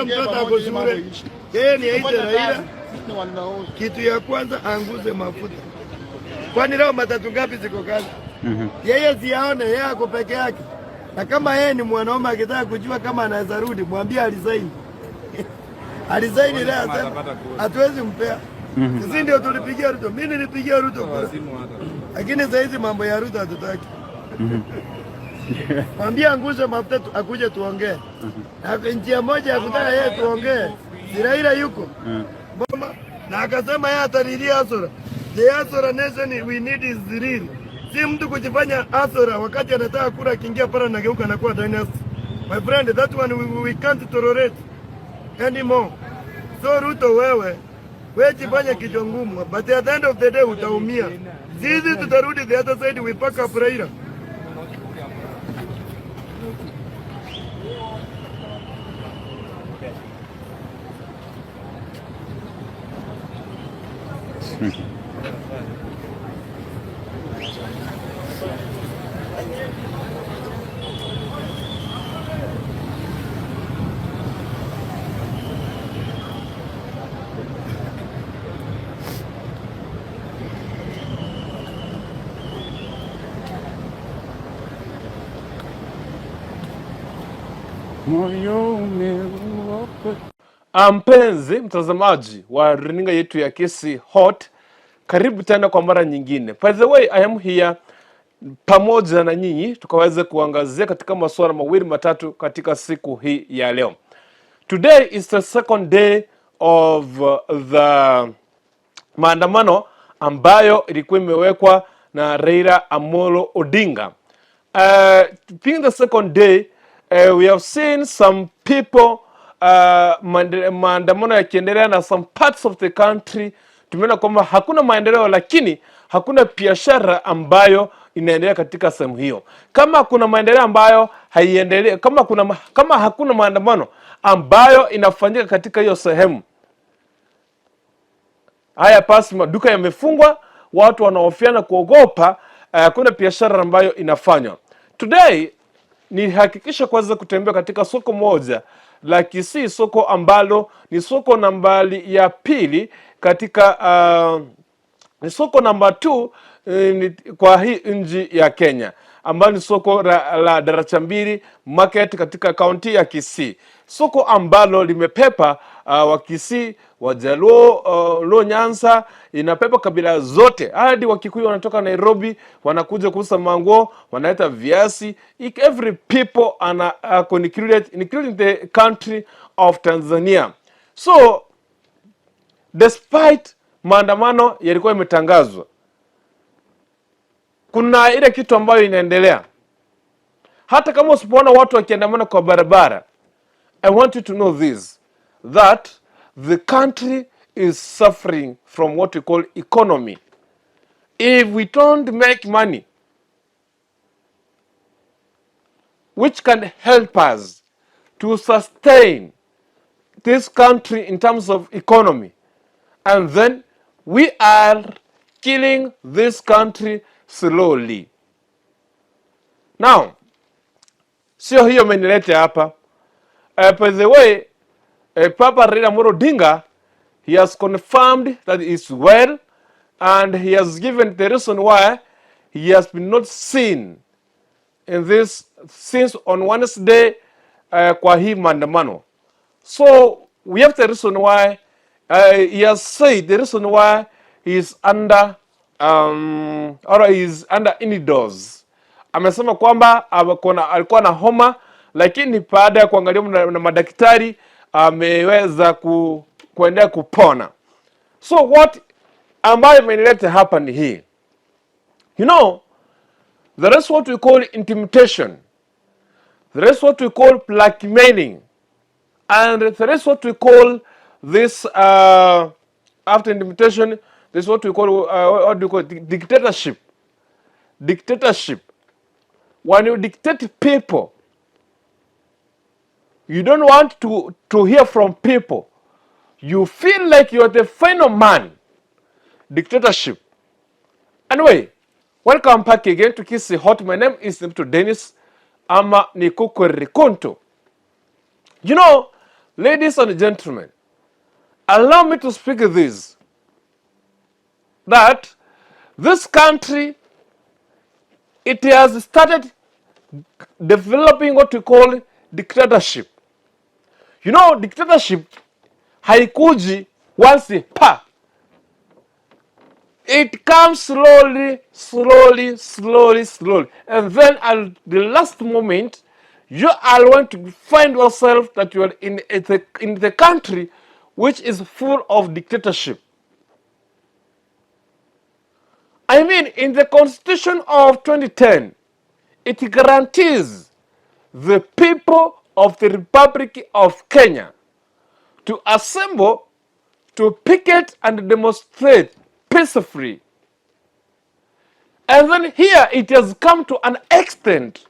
mtoto ako shule, yeye ni aite Raila. Kitu ya kwanza anguze mafuta. Kwani leo matatu ngapi ziko kazi? Yeye siaone, yeye ako peke yake. Na kama yeye ni mwanaume akitaka kujua kama anaweza rudi, mwambie alizaini. Alizaini leo asema hatuwezi mpea. Sisi ndio tulipigia Ruto. Mimi nilipigia Ruto kura. Lakini sasa hizi mambo ya Ruto hatutaki. Mwambie angushe mafuta akuje tuongee. Na njia moja ya kutaka yeye tuongee, si Raila yuko. Na akasema yeye atalilia Asora. The Asora nation we need is real. Si mtu kujifanya Asora wakati anataka kura akiingia pala na geuka na kuwa dynasty. My friend, that one we can't tolerate anymore. So Ruto wewe jifanya kichwa ngumu, but at the end of the day utaumia. Sisi tutarudi the other side, we pack up Raila. Mpenzi mtazamaji wa runinga yetu ya Kisi Hot, karibu tena kwa mara nyingine. By the way, I am here pamoja na nyinyi tukaweze kuangazia katika masuala mawili matatu katika siku hii ya leo. Today is the second day of the maandamano ambayo ilikuwa imewekwa na Raila Amolo Odinga. Being the second day, we have seen some people maandamano yakiendelea na some parts of the country. Tumeona kwamba hakuna maendeleo, lakini hakuna biashara ambayo inaendelea katika sehemu hiyo. Kama kuna maendeleo ambayo haiendelee, kama hakuna maandamano ambayo inafanyika katika hiyo sehemu, haya pasi maduka yamefungwa, watu wanahofiana kuogopa, kuna biashara ambayo inafanywa. Today ni hakikisha kwanza kutembea katika soko moja la Kisii, soko ambalo ni soko nambari ya pili katika ni soko namba 2 kwa hii nchi ya Kenya, ambalo ni soko la Daracha Mbili market katika kaunti ya Kisii. Soko ambalo limepepa wa Kisii, Wajaluo, Luo, Nyanza, inapepa kabila zote. Hadi Wakikuyu wanatoka Nairobi wanakuja kuuza manguo, wanaleta viasi. Every people are including the country of Tanzania. So despite maandamano yalikuwa imetangazwa, kuna ile kitu ambayo inaendelea. Hata kama usipoona watu wakiandamana kwa barabara, I want you to know this, that the country is suffering from what we call economy. If we don't make money which can help us to sustain this country in terms of economy, and then we are killing this country slowly. Now, sio hiyo menilete hapa. By the way, Papa Raila Amolo Odinga, he has confirmed that he is well, and he has given the reason why he has been not seen in this since on Wednesday kwa hii maandamano. So we have the reason why he has said the reason why he is under or he is under indoors. Amesema kwamba alikuwa na homa, lakini baada ya kuangaliwa na madaktari ameweza kuendelea kupona. So what ambayo imenileta hapa ni hii. You know, there is what we call intimidation. There is what we call blackmailing. And there is what we call this, after intimidation, this is what we call, what do you call it? Dictatorship. Dictatorship. When you dictate people, you don't want to hear from people. You feel like you're the final man. Dictatorship. Anyway, welcome back again to Kisi Hot. My name is Dennis ama Nikukwe Rikonto. You know, Ladies and gentlemen, allow me to speak this, that this country, it has started developing what we call dictatorship. You know, dictatorship haikuji once pa. It comes slowly, slowly, slowly, slowly. And then at the last moment, you are going to find yourself that you are in the country which is full of dictatorship. I mean, in the Constitution of 2010, it guarantees the people of the Republic of Kenya to assemble, to picket and demonstrate peacefully. And then here it has come to an extent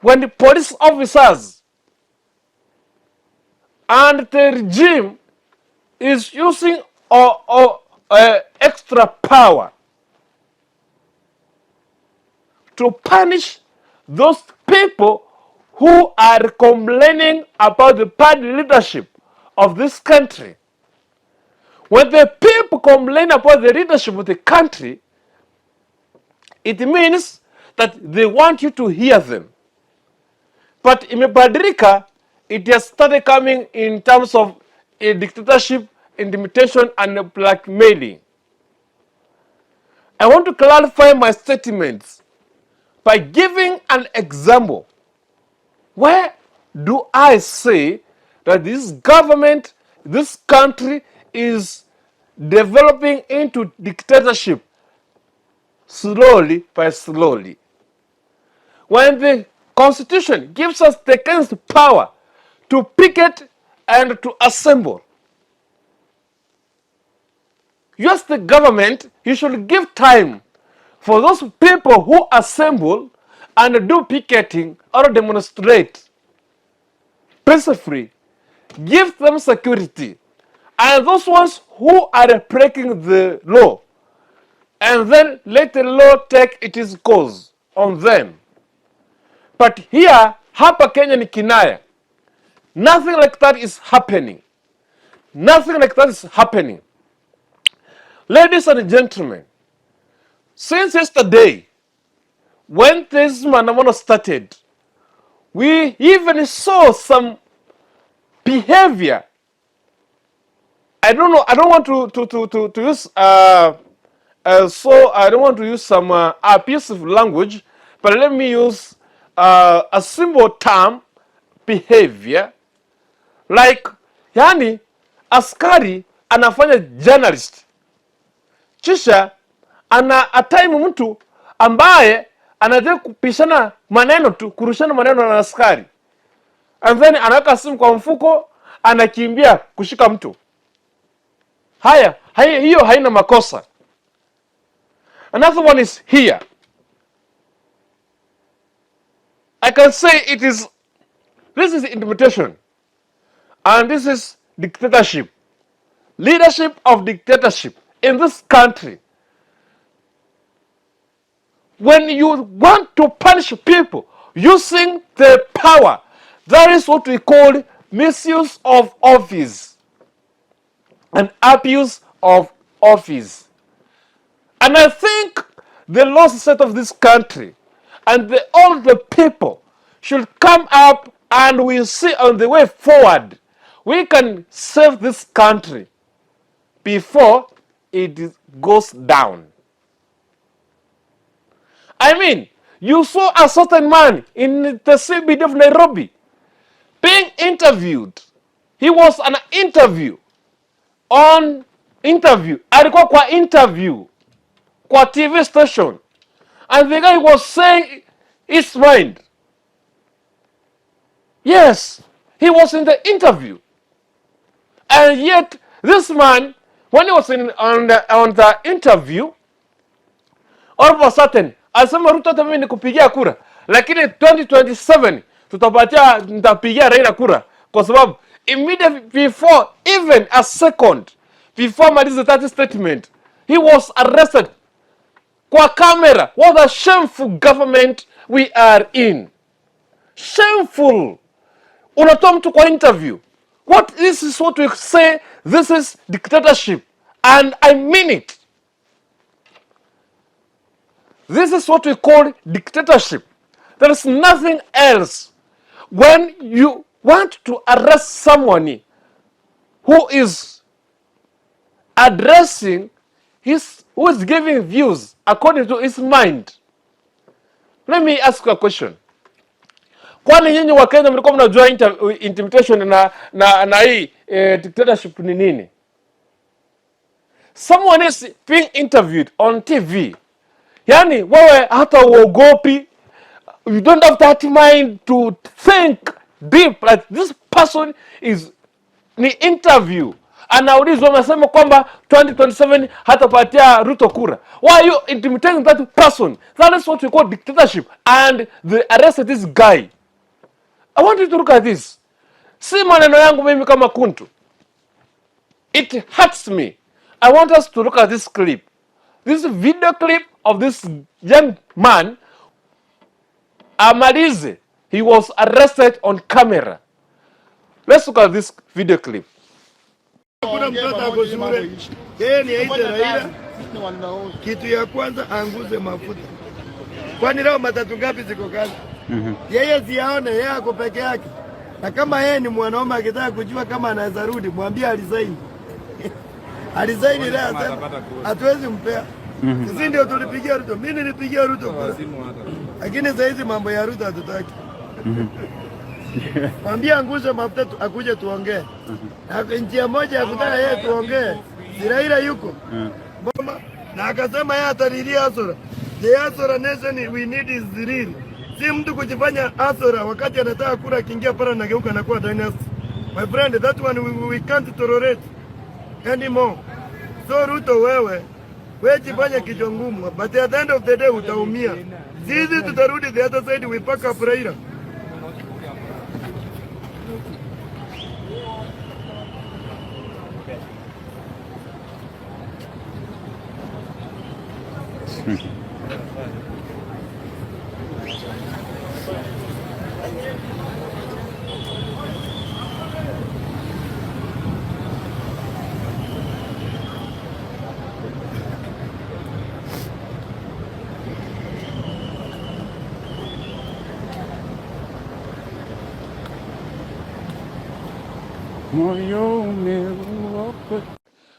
when the police officers and the regime is using extra power to punish those people who are complaining about the bad leadership of this country. When the people complain about the leadership of the country, it means that they want you to hear them. But imebadilika, it has started coming in terms of a dictatorship, intimidation, and blackmailing. I want to clarify my statements by giving an example. Where do I say that this government, this country is developing into dictatorship slowly by slowly? When the Constitution gives us the kind of power to picket and to assemble. You as the government, you should give time for those people who assemble and do picketing or demonstrate peacefully. Give them security. And those ones who are breaking the law, and then let the law take its course on them. But here, hapa Kenya ni kinaya. Nothing like that is happening. Nothing like that is happening. Ladies and gentlemen, since yesterday, when this Manamano started, we even saw some behavior. I don't know. I don't want to use so I don't want to use some abusive language, but let me use a simple term, behavior. Like, yani, askari anafanya journalist, kisha ana ataimu mtu ambaye anataka kupishana maneno tu, kurushana maneno na askari, and then anaweka simu kwa mfuko, anakimbia kushika mtu. Hiyo haina makosa. Another one is here. I can say this is intimidation. And this is dictatorship. Leadership of dictatorship in this country. When you want to punish people using the power, that is what we call misuse of office and abuse of office. And I think the lost set of this country and all the people should come up, and we see on the way forward we can save this country before it goes down. I mean, you saw a certain man in the CBD of Nairobi being interviewed. He was an interview. Alikuwa kwa interview kwa TV station, and the guy was saying his mind. Yes, he was in the interview, and yet this man, when he was on the interview, all of a sudden asema Ruto, hata mimi nikupigia kura, lakini 2027 nitapigia Raila kura, kwa sababu immediately before, even a second before maliza that statement, he was arrested kwa camera. What a shameful government we are in. Shameful. Unatoa mtu kwa interview. This is what we say, this is dictatorship. And I mean it. This is what we call dictatorship. There is nothing else. When you want to arrest someone who is addressing who is giving views according to his mind. Let me ask you a question. Kwani nyinyi wa Kenya mlikuwa mnajua intimidation na hii dictatorship ni nini? Someone is being interviewed on TV. Yani wewe hata uogopi. You don't have that mind to think deep like this person is ni interview. Anaulizwa amesema kwamba 2027 hatapatia Ruto kura. Why are you intimidating that person? That is what we call dictatorship. And they arrested this guy. I want you to look at this. Si maneno yangu mimi kama Kuntu. It hurts me. I want us to look at this clip. This video clip of this young man. Amalize. He was arrested on camera. Let's look at this video clip. Kuna mtoto ako shule. Yeye ni aite Raila. Kitu ya kwanza anguze mafuta. Kwani leo matatu ngapi ziko kazi? Yeye siaone, yeye ako peke yake. Na kama yeye ni mwanaume akitaka kujua kama anaweza rudi, mwambie alizaini. Alizaini leo sasa. Hatuwezi mpea. Sisi ndio tulipigia Ruto. Mimi nilipigia Ruto kura. Lakini sasa hizi mambo ya Ruto hatutaki. Mwambie angushe mafuta akuje tuongee. Njia moja ya kutaka yeye tuongee. Si Raila yuko. Na akasema yeye atalilia Asora. The Asora nation we need is real. Si mtu kujifanya Asora wakati anataka kura akiingia pala na geuka na kuwa dynasty. My friend, that one we can't tolerate anymore. So Ruto wewe jifanya kichwa ngumu, but at the end of the day utaumia. Sisi tutarudi the other side, we pack up Raila.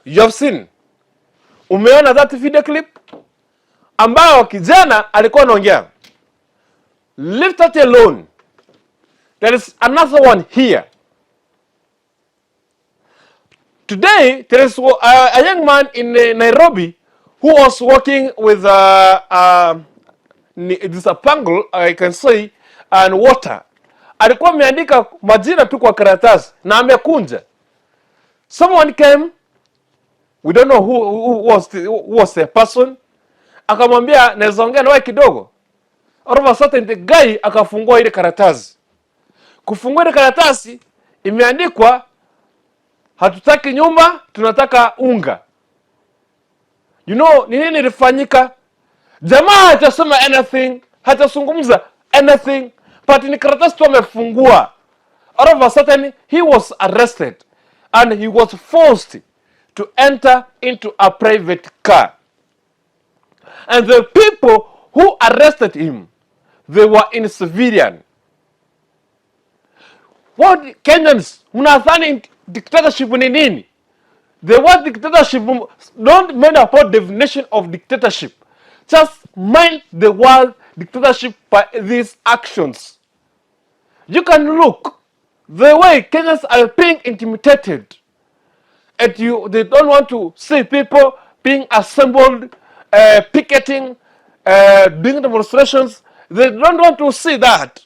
You have seen. Umeona that video clip? Ambao kijana alikuwa anaongea. Leave that alone. There is another one here. Today, there is a young man in Nairobi who was working with this a pangle, I can say, and water. Alikuwa ameandika majina tu kwa karatasi na amekunja. Someone came, we don't know who was the person. Akamwambia naweza ongea na wewe kidogo. All of a sudden the guy akafungua ile karatasi. Kufungua ile karatasi imeandikwa hatutaki nyumba, tunataka unga. You know, ni nini ilifanyika? Jamaa hatasema anything, hatazungumza anything, but ni karatasi tu amefungua. All of a sudden he was arrested and he was forced to enter into a private car. And the people who arrested him, they were in civilian. What Kenyans, mnadhani dictatorship ni nini? The word dictatorship, don't mind about definition of dictatorship. Just mind the word dictatorship by these actions. You can look the way Kenyans are being intimidated. And they don't want to see people being assembled, picketing, doing demonstrations. They don't want to see that.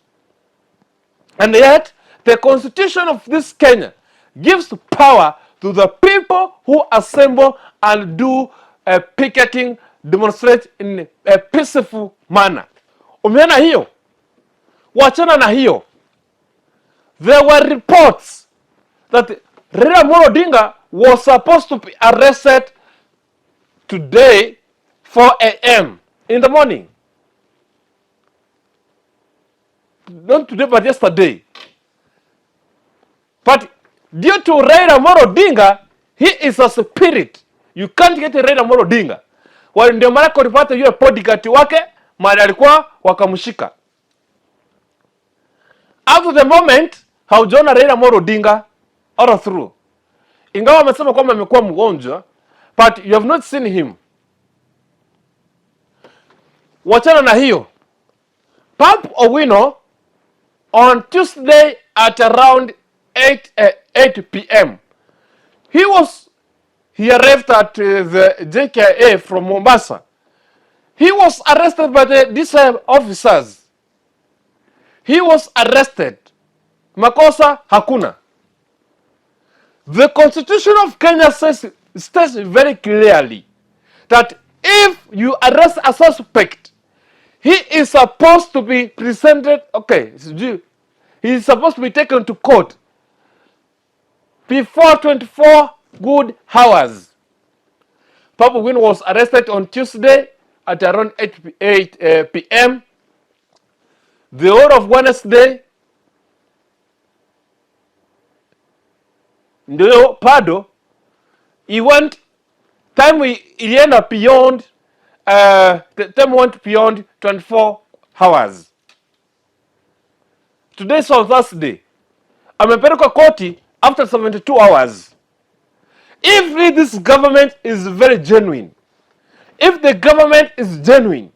And yet, the constitution of this Kenya gives power to the people who assemble and do picketing, demonstrate in a peaceful manner. Umeona hiyo? Wachana na hiyo. There were reports that Raila Amolo Odinga was supposed to be arrested today 4 a.m. in the morning. not today but yesterday. But due to Raila Amolo Odinga, he is a spirit. You can't get Raila Amolo Odinga. Wale ndio maana kulipata yule bodyguard wake mahali alikuwa wakamshika. After the moment, haujaona Raila Amolo Odinga all through. Ingawa wamesema kwamba amekuwa mgonjwa, but you have not seen him. Wachana na hiyo. Pap Owino on Tuesday at around 8 p.m. He arrived at the JKA from Mombasa. He was arrested by these officers. He was arrested. Makosa hakuna. The Constitution of Kenya states very clearly that if you arrest a suspect, he is supposed to be presented, he is supposed to be taken to court before 24 good hours. Papa Owino was arrested on Tuesday at around 8 p.m. The whole of Wednesday, ndio Pado, ilienda beyond, the time went beyond 24 hours. Today is on Thursday. Amepelekwa koti after 72 hours. If this government is very genuine, if the government is genuine,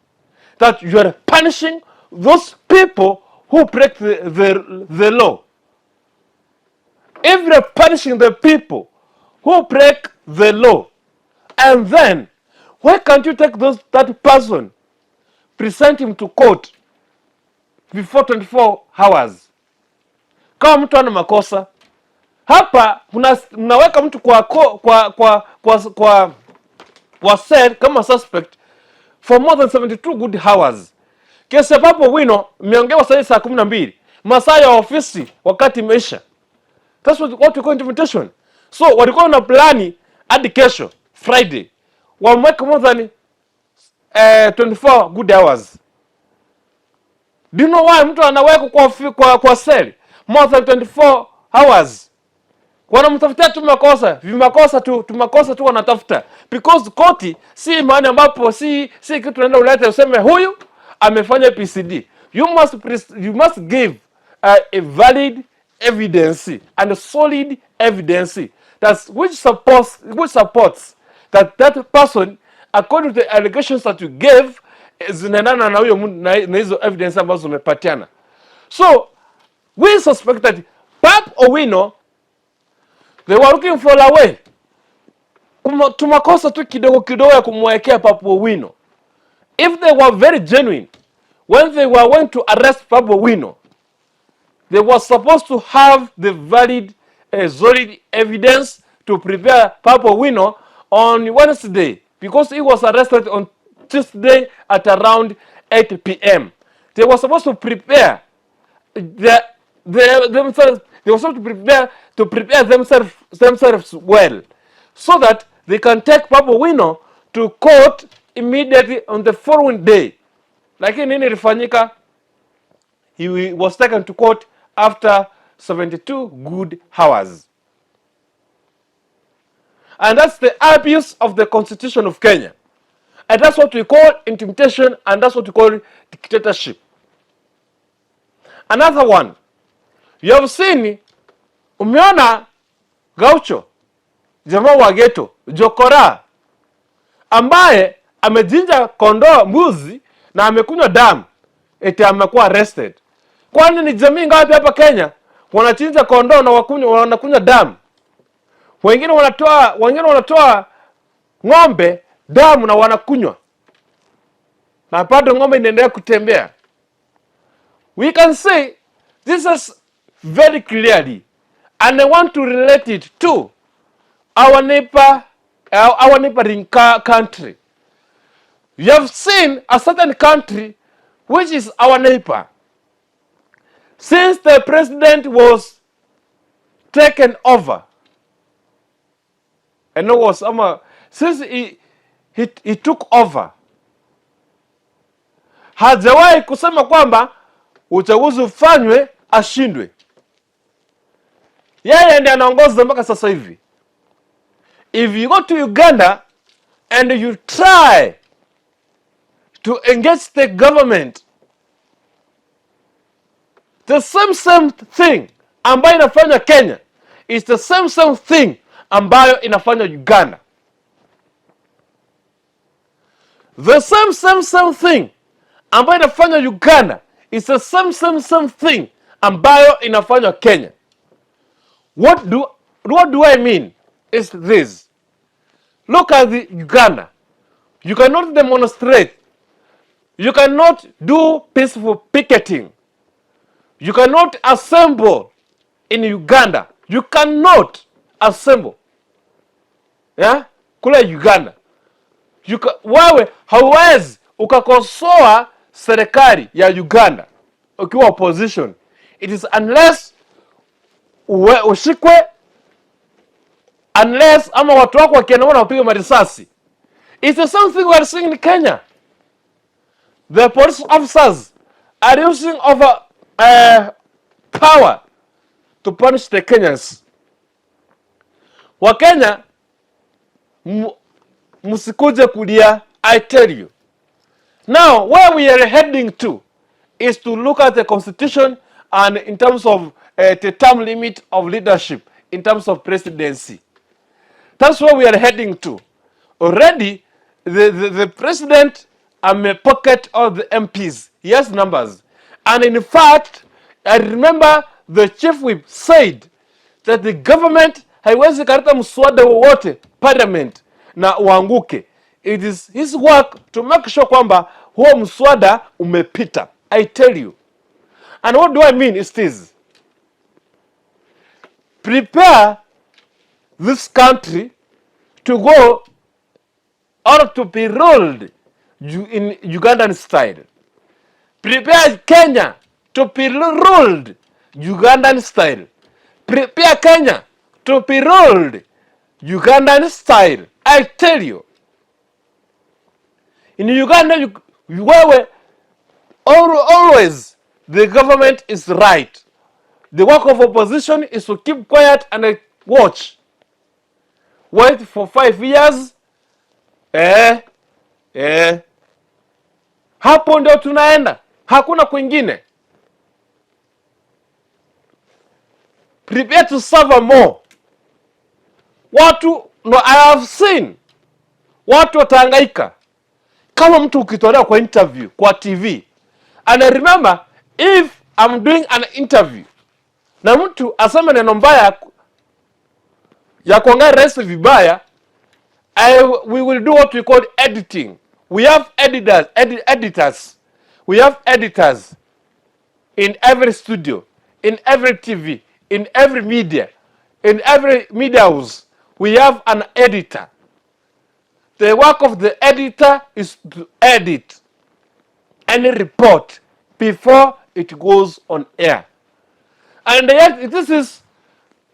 that you are punishing those people who break the law, if you are punishing the people who break the law, and then why can't you take that person, present him to court before 24 hours? Kama mtu ana makosa hapa, mnaweka mtu kwa cell kama suspect for more than 72 good hours. Kesi ya Papa Owino imeongewa saa 12 masaa ya ofisi wakati imeisha. That's what we call intimidation. So walikuwa na plani hadi kesho Friday wameweka more than 24 good hours. Do you know why mtu anaweka kwa cell more than 24 hours? Wanamtafutia tu makosa tu wanatafuta, because koti si mahali ambapo si kitu tunaenda ulete useme huyu amefanya PCD. You must give a valid evidence and a solid evidence which supports that person, according to the allegations that you gave, zinaendana na huyo na hizo evidence ambazo umepatiana. So we suspect that Pap Owino, they were looking for a way. Tumakosa tu kidogo ya kumwekea Pap Owino. If they were very genuine, when they were going to arrest Pap Owino, they were supposed to have the valid, solid evidence to prepare Pap Owino on Wednesday, because he was arrested on Tuesday at around 8 p.m. They were supposed to prepare themselves. They were supposed to prepare themselves well, so that they can take Pap Owino to court immediately on the following day. Lakini nini ilifanyika? He was taken to court after 72 good hours. And that's the abuse of the Constitution of Kenya. And that's what we call intimidation, and that's what we call dictatorship. Another one, you have seen, umeona Gaucho, jamaa wa ghetto, Jokora, ambaye amejinja kondoo mbuzi na amekunywa damu, eti amekuwa arrested. Kwani ni jamii ngapi hapa Kenya wanachinja kondoo na wanakunywa damu? Wengine wanatoa ng'ombe damu na wanakunywa, na bado ng'ombe inaendelea kutembea. We can say this is very clearly, and I want to relate it to our neighboring country. You have seen a certain country which is our neighbor. Since the president was taken over, since he took over, hajawahi kusema kwamba uchaguzi ufanywe, ashindwe. Yeye ndiye anaongoza mpaka sasa hivi. If you go to Uganda and you try to engage the government, the same thing ambayo inafanya Kenya is the same thing ambayo inafanya Uganda. The same thing ambayo inafanya Uganda is the same thing ambayo inafanya Kenya. What do I mean is this. Look at the Uganda. You cannot demonstrate. You cannot do peaceful picketing. You cannot assemble in Uganda. You cannot assemble. Yeah? Kule Uganda. Wewe hauwezi ukakosoa serikali ya Uganda ukiwa opposition. It is unless ushikwe, unless ama watu wako wakiandamana wapige marisasi. It's the same thing we are seeing in Kenya. The police officers are using over power to punish the Kenyans. Wakenya, musikuje kulia, I tell you. Now, where we are heading to is to look at the constitution and in terms of the term limit of leadership, in terms of presidency. That's where we are heading to. Already, the president may pocket all the MPs. He has numbers. And in fact, I remember the chief whip said that the government haiwezi kaleta mswada wowote parliament na uanguke. It is his work to make sure kwamba huo mswada umepita. I tell you. And what do I mean is this. Prepare this country to go or to be ruled in Ugandan style. Prepare Kenya to be ruled Ugandan style. Prepare Kenya to be ruled Ugandan style. I tell you. In Uganda, always the government is right. The work of opposition is to keep quiet and watch. Wait for 5 years. Hapo ndio tunaenda. Hakuna kwingine. Prepare to suffer more. Watu, no, I have seen. Watu watahangaika. Kama mtu ukitolewa kwa interview, kwa TV. And I remember, if I'm doing an interview, na mtu aseme neno mbaya ya kuongea rais vibaya, we will do what we call editing. We have editors. We have editors in every studio, in every TV, in every media, in every media house. We have an editor. The work of the editor is to edit any report before it goes on air. And yet, this is,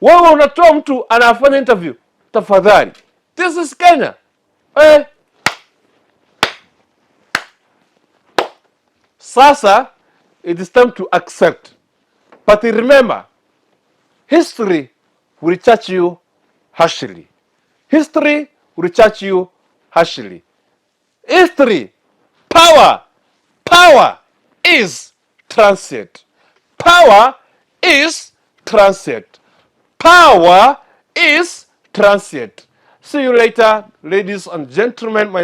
wewe unatoa mtu anafanya interview, tafadhali. This is Kenya. Sasa, it is time to accept. But remember, history will judge you harshly. History will judge you harshly. History, power is transient. Power is transient. Power is transient. See you later, ladies and gentlemen. My name